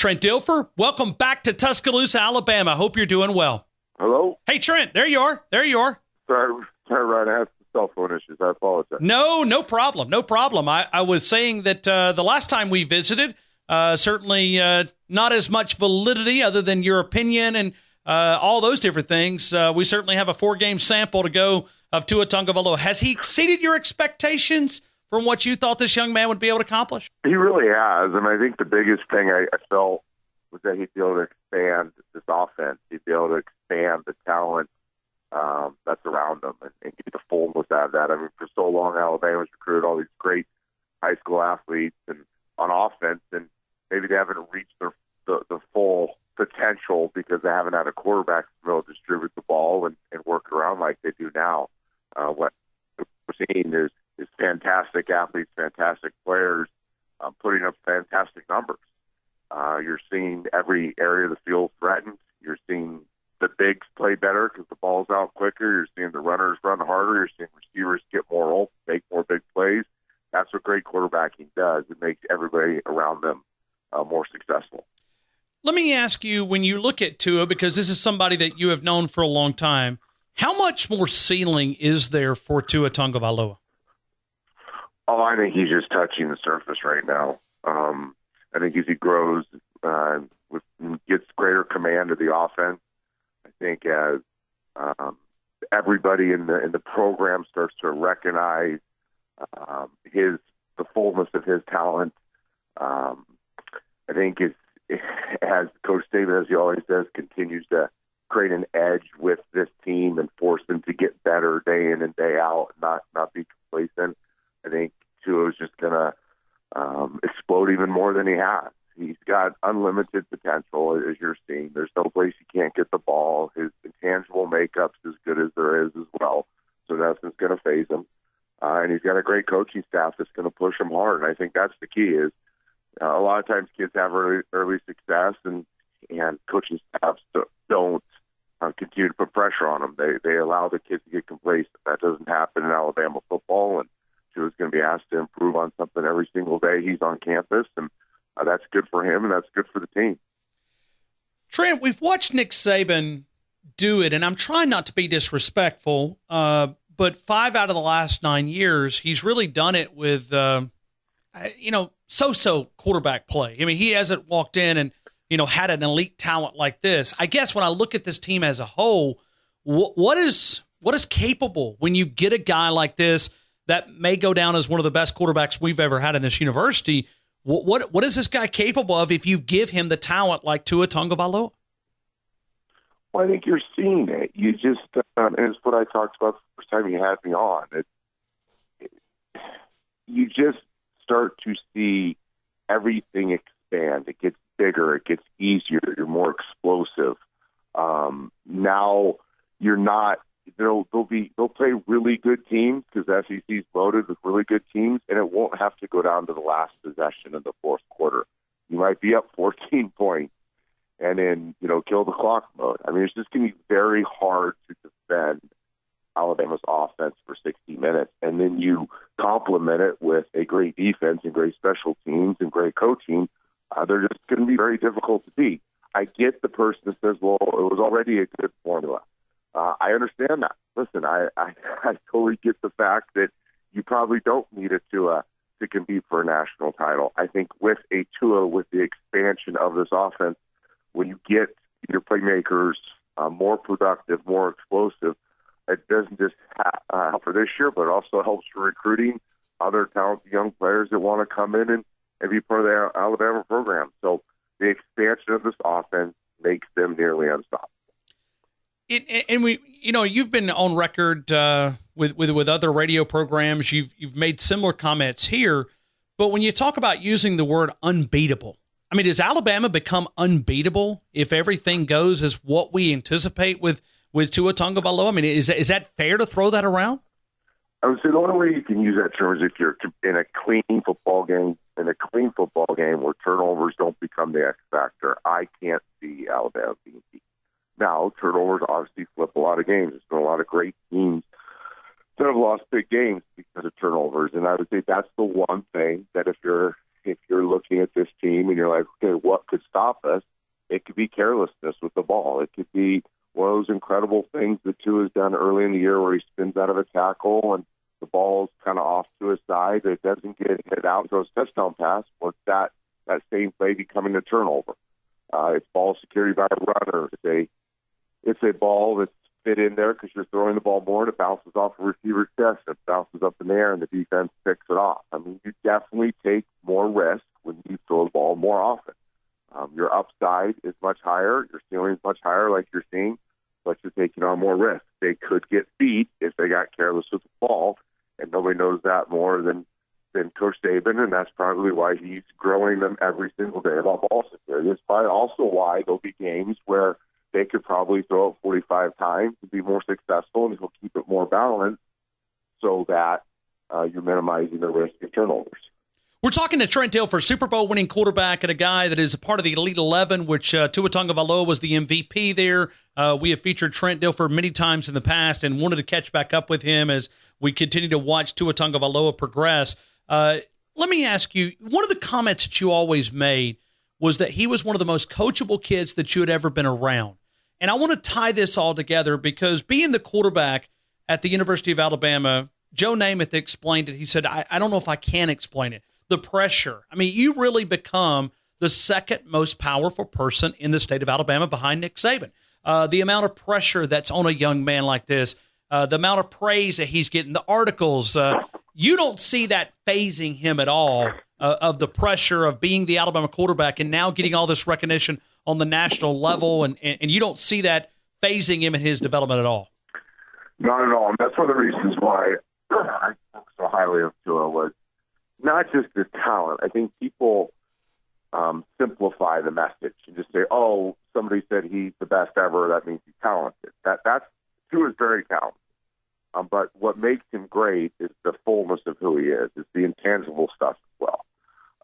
Trent Dilfer. Welcome back to Tuscaloosa, Alabama. Hope you're doing well. Hello? Hey, Trent, there you are. Sorry, Ryan, I had some cell phone issues. I apologize. No problem. I was saying that the last time we visited, certainly not as much validity other than your opinion and all those different things. We certainly have a 4-game sample to go of Tua Tagovailoa. Has he exceeded your expectations from what you thought this young man would be able to accomplish? He really has. And I think the biggest thing I felt was that he'd be able to expand this offense. He'd be able to expand the talent that's around him and get the fullness out of that. I mean, for so long, Alabama's recruited all these great high school athletes and on offense, and maybe they haven't reached the full potential because they haven't had a quarterback to be able to distribute the ball and work around like they do now. What we're seeing is fantastic athletes, fantastic players putting up fantastic numbers. You're seeing every area of the field threatened. You're seeing the bigs play better because the ball's out quicker. You're seeing the runners run harder. You're seeing receivers get more open, make more big plays. That's what great quarterbacking does. It makes everybody around them more successful. Let me ask you, when you look at Tua, because this is somebody that you have known for a long time, how much more ceiling is there for Tua Tagovailoa? Oh, I think he's just touching the surface right now. I think as he grows, gets greater command of the offense, I think as everybody in the program starts to recognize the fullness of his talent, I think as Coach Saban, as he always does, continues to create an edge with this team and force them to get better day in and day out, not be complacent. I think Tua is just going to explode even more than he has. He's got unlimited potential, as you're seeing. There's no place he can't get the ball. His intangible makeup's as good as there is as well, so nothing's going to faze him. And he's got a great coaching staff that's going to push him hard. And I think that's the key is a lot of times kids have early success, and coaching staffs don't continue to put pressure on them. They allow the kids to get complacent. That doesn't happen in Alabama football, and Tua's going to be asked to improve on something every single day he's on campus, and that's good for him, and that's good for the team. Trent, we've watched Nick Saban do it, and I'm trying not to be disrespectful, but 5 out of the last 9 years, he's really done it with, so-so quarterback play. I mean, he hasn't walked in and, had an elite talent like this. I guess when I look at this team as a whole, what is capable when you get a guy like this that may go down as one of the best quarterbacks we've ever had in this university? What is this guy capable of if you give him the talent like Tua Tagovailoa? Well, I think you're seeing it. You just, and it's what I talked about the first time you had me on. You just start to see everything expand. It gets bigger. It gets easier. You're more explosive. Now you're not. They'll play really good teams because the SEC's loaded with really good teams, and it won't have to go down to the last possession of the fourth quarter. You might be up 14 points and then, kill the clock mode. I mean, it's just going to be very hard to defend Alabama's offense for 60 minutes. And then you complement it with a great defense and great special teams and great coaching. They're just going to be very difficult to beat. I get the person that says, well, it was already a good formula. I understand that. Listen, I totally get the fact that you probably don't need a Tua to compete for a national title. I think with a Tua, with the expansion of this offense, when you get your playmakers more productive, more explosive, it doesn't just help for this year, but it also helps for recruiting other talented young players that want to come in and be part of the Alabama program. So the expansion of this offense makes them nearly unstoppable. And we, you've been on record with other radio programs. You've made similar comments here, but when you talk about using the word unbeatable, I mean, does Alabama become unbeatable if everything goes as what we anticipate with Tua Tagovailoa? I mean, is that fair to throw that around? I would say the only way you can use that term is if you're in a clean football game. In a clean football game where turnovers don't become the X factor, I can't see Alabama being beat. Now, turnovers obviously flip a lot of games. There's been a lot of great teams that have lost big games because of turnovers, and I would say that's the one thing that if you're if you're looking at this team and you're like, okay, what could stop us? It could be carelessness with the ball. It could be one of those incredible things that Tua has done early in the year where he spins out of a tackle and the ball's kind of off to his side. It doesn't get hit out and throws a touchdown pass. Or that same play becoming a turnover. It's ball security by a runner. It's a ball that's fit in there because you're throwing the ball more and it bounces off a receiver's chest. It bounces up in the air and the defense picks it off. I mean, you definitely take more risk when you throw the ball more often. Your upside is much higher. Your ceiling is much higher, like you're seeing, but you're taking on more risk. They could get beat if they got careless with the ball, and nobody knows that more than Coach Saban, and that's probably why he's growing them every single day about ball security. It's probably also why there'll be games where they could probably throw it 45 times to be more successful, and he'll keep it more balanced so that you're minimizing the risk of turnovers. We're talking to Trent Dilfer, Super Bowl winning quarterback, and a guy that is a part of the Elite 11, which Tua Tagovailoa was the MVP there. We have featured Trent Dilfer many times in the past and wanted to catch back up with him as we continue to watch Tua Tagovailoa progress. Let me ask you, one of the comments that you always made was that he was one of the most coachable kids that you had ever been around. And I want to tie this all together because being the quarterback at the University of Alabama, Joe Namath explained it. He said, I don't know if I can explain it. The pressure. I mean, you really become the second most powerful person in the state of Alabama behind Nick Saban. The amount of pressure that's on a young man like this, the amount of praise that he's getting, the articles, you don't see that phasing him at all of the pressure of being the Alabama quarterback and now getting all this recognition on the national level, and you don't see that phasing him in his development at all. Not at all. And that's one of the reasons why I spoke so highly of Tua was not just his talent. I think people simplify the message and just say, oh, somebody said he's the best ever, that means he's talented. Tua is very talented. But what makes him great is the fullness of who he is. It's the intangible stuff as well.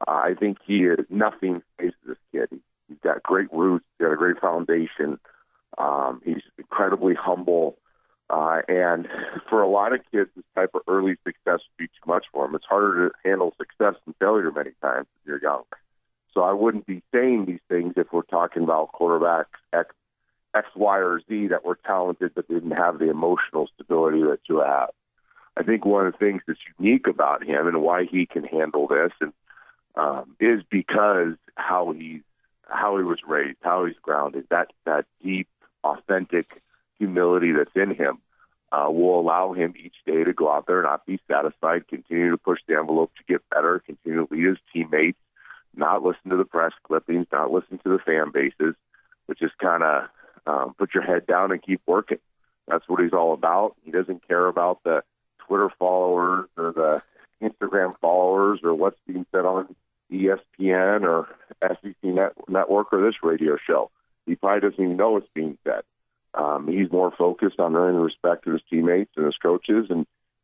I think he is nothing phases this kid. He's got great roots. He's got a great foundation. He's incredibly humble. And for a lot of kids, this type of early success would be too much for them. It's harder to handle success and failure many times if you're young. So I wouldn't be saying these things if we're talking about quarterbacks X, Y, or Z that were talented but didn't have the emotional stability that you have. I think one of the things that's unique about him and why he can handle this and is because how he was raised, how he's grounded. That deep, authentic humility that's in him will allow him each day to go out there and not be satisfied, continue to push the envelope to get better, continue to lead his teammates, not listen to the press clippings, not listen to the fan bases, but just kind of put your head down and keep working. That's what he's all about. He doesn't care about the Twitter followers or the Instagram followers or what's being said on ESPN or SEC Network or this radio show. He probably doesn't even know what's being said. He's more focused on earning the respect of his teammates and his coaches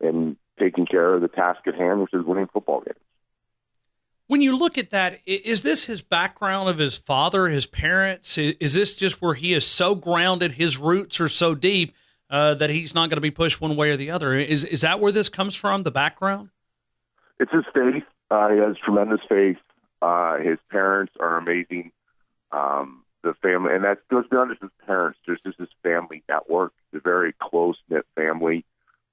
and taking care of the task at hand, which is winning football games. When you look at that, is this his background of his father, his parents? Is this just where he is so grounded, his roots are so deep that he's not going to be pushed one way or the other? Is that where this comes from, the background? It's his faith. He has tremendous faith. His parents are amazing. The family, and that goes beyond just his parents. There's just his family network. It's a very close-knit family,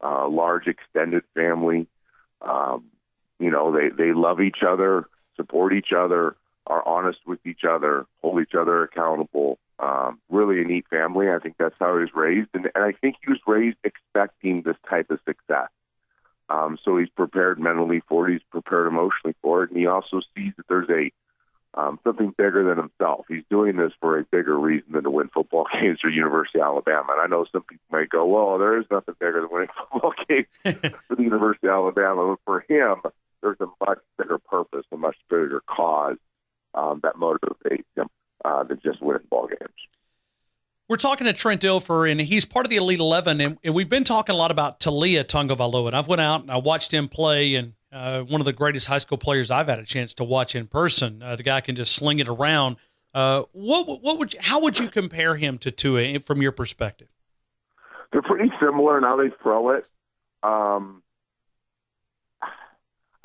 large extended family. They love each other, support each other, are honest with each other, hold each other accountable. Really a neat family. I think that's how he was raised. And I think he was raised expecting this type of success. So he's prepared mentally for it. He's prepared emotionally for it. And he also sees that there's something bigger than himself. He's doing this for a bigger reason than to win football games for University of Alabama. And I know some people might go, well, there is nothing bigger than winning football games for the University of Alabama. But for him, there's a much bigger purpose, a much bigger cause that motivates him than just winning ball games. We're talking to Trent Dilfer, and he's part of the Elite 11, and we've been talking a lot about Tua Tagovailoa. And I've went out and I watched him play, and one of the greatest high school players I've had a chance to watch in person. The guy can just sling it around. How would you compare him to Tua from your perspective? They're pretty similar in how they throw it. I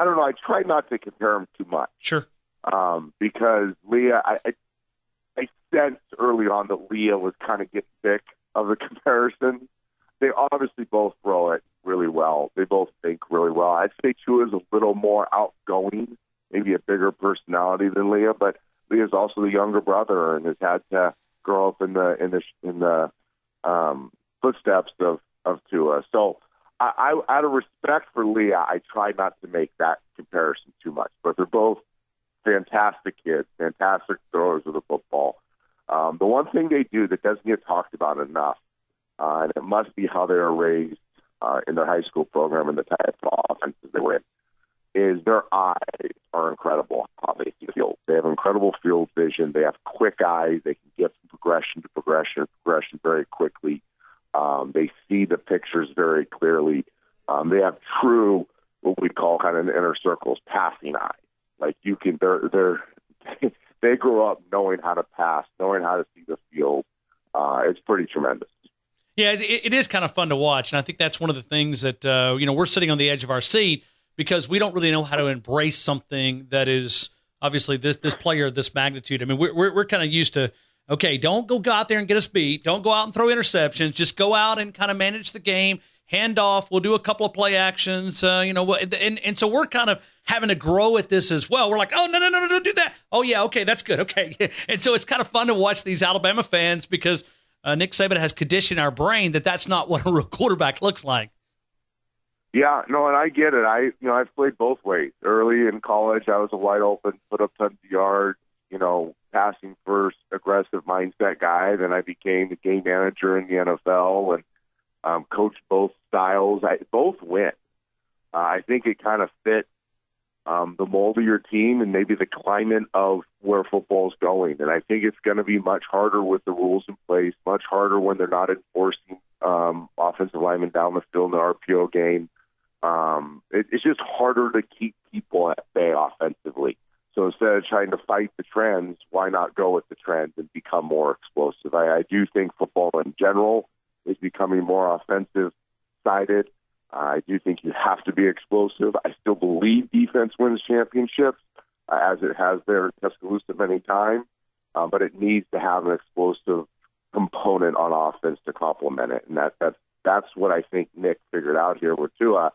don't know. I try not to compare them too much. Sure. because Leah, I sensed early on that Leah was kind of getting sick of the comparison. They obviously both throw it really well. They both think really well. I'd say Tua's a little more outgoing, maybe a bigger personality than Leah, but Leah's also the younger brother and has had to grow up in the footsteps of Tua. So I out of respect for Leah, I try not to make that comparison too much. But they're both fantastic kids, fantastic throwers of the football. The one thing they do that doesn't get talked about enough, and it must be how they are raised in their high school program and the type of offenses they win, is their eyes are incredible how they see the field. They have incredible field vision. They have quick eyes. They can get from progression to progression very quickly. They see the pictures very clearly. They have true, what we call kind of in the inner circles, passing eyes. Like they grow up knowing how to pass, knowing how to see the field. It's pretty tremendous. Yeah, it is kind of fun to watch, and I think that's one of the things that we're sitting on the edge of our seat because we don't really know how to embrace something that is obviously this player of this magnitude. I mean, we're kind of used to, okay, don't go out there and get us beat. Don't go out and throw interceptions. Just go out and kind of manage the game, hand off. We'll do a couple of play actions, and so we're kind of having to grow at this as well. We're like, oh, no, don't do that. Oh, yeah, okay, that's good, okay. And so it's kind of fun to watch these Alabama fans because Nick Saban has conditioned our brain that that's not what a real quarterback looks like. Yeah, no, and I get it. I've played both ways. Early in college, I was a wide open, put up tons of yards, passing first, aggressive mindset guy. Then I became the game manager in the NFL and coached both styles. Both win. I think it kind of fit the mold of your team and maybe the climate of where football's going. And I think it's going to be much harder with the rules in place, much harder when they're not enforcing offensive linemen down the field in the RPO game. It's just harder to keep people at bay offensively. So instead of trying to fight the trends, why not go with the trends and become more explosive? I do think football in general is becoming more offensive-sided. I do think you have to be explosive. I still believe defense wins championships, as it has there in Tuscaloosa many times, but it needs to have an explosive component on offense to complement it. And that's what I think Nick figured out here with Tua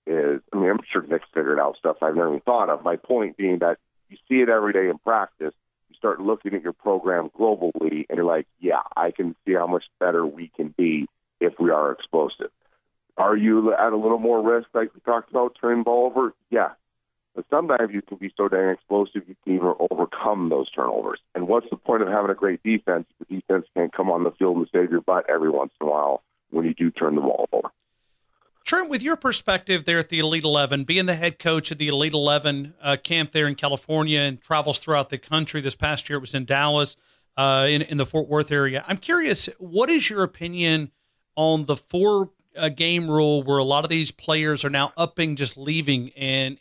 is, I'm sure Nick's figured out stuff I've never even thought of. My point being that you see it every day in practice. You start looking at your program globally, and you're like, yeah, I can see how much better we can be if we are explosive. Are you at a little more risk, like we talked about, turning the ball over? Yeah. But sometimes you can be so dang explosive you can even overcome those turnovers. And what's the point of having a great defense if the defense can't come on the field and save your butt every once in a while when you do turn the ball over? Trent, with your perspective there at the Elite 11, being the head coach of the Elite 11 camp there in California and travels throughout the country, this past year it was in Dallas, in the Fort Worth area. I'm curious, what is your opinion on the four-game rule where a lot of these players are now upping, just leaving, and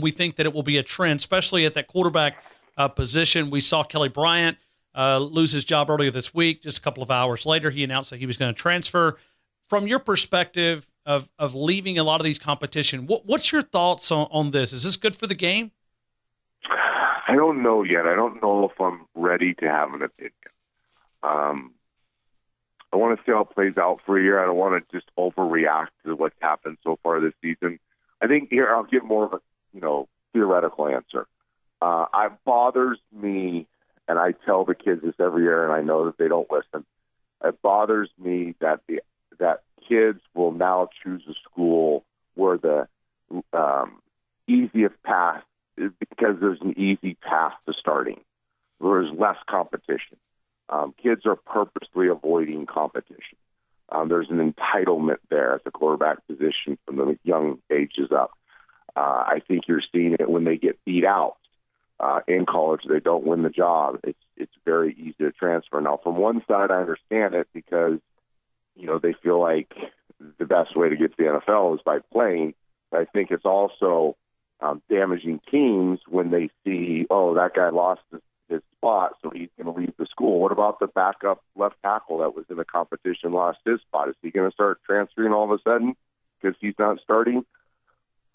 we think that it will be a trend, especially at that quarterback position? We saw Kelly Bryant lose his job earlier this week. Just a couple of hours later, he announced that he was going to transfer. From your perspective of leaving a lot of these competition, what's your thoughts on this? Is this good for the game? I don't know yet. I don't know if I'm ready to have an opinion. I want to see how it plays out for a year. I don't want to just overreact to what's happened so far this season. I think here I'll give more of a theoretical answer. It bothers me, and I tell the kids this every year, and I know that they don't listen. It bothers me that kids will now choose a school where the easiest path is because there's an easy path to starting. There's less competition. Kids are purposely avoiding competition. There's an entitlement there at the quarterback position from the young ages up. I think you're seeing it when they get beat out in college. They don't win the job. It's very easy to transfer. Now, from one side, I understand it because they feel like the best way to get to the NFL is by playing. But I think it's also damaging teams when they see, oh, that guy lost his spot, so he's going to leave the school. What about the backup left tackle that was in the competition, lost his spot? Is he going to start transferring all of a sudden because he's not starting?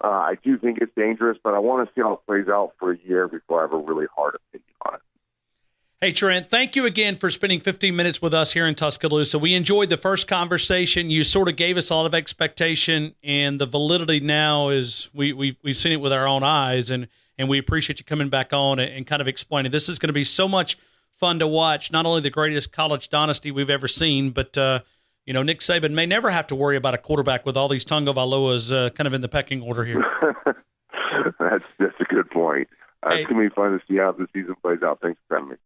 I do think it's dangerous, but I want to see how it plays out for a year before I have a really hard opinion on it. Hey, Trent, thank you again for spending 15 minutes with us here in Tuscaloosa. We enjoyed the first conversation. You sort of gave us a lot of expectation, and the validity now is we've seen it with our own eyes, and we appreciate you coming back on and kind of explaining. This is going to be so much fun to watch, not only the greatest college dynasty we've ever seen, but Nick Saban may never have to worry about a quarterback with all these Tagovailoas kind of in the pecking order here. That's a good point. It's going to be fun to see how the season plays out. Thanks for having me.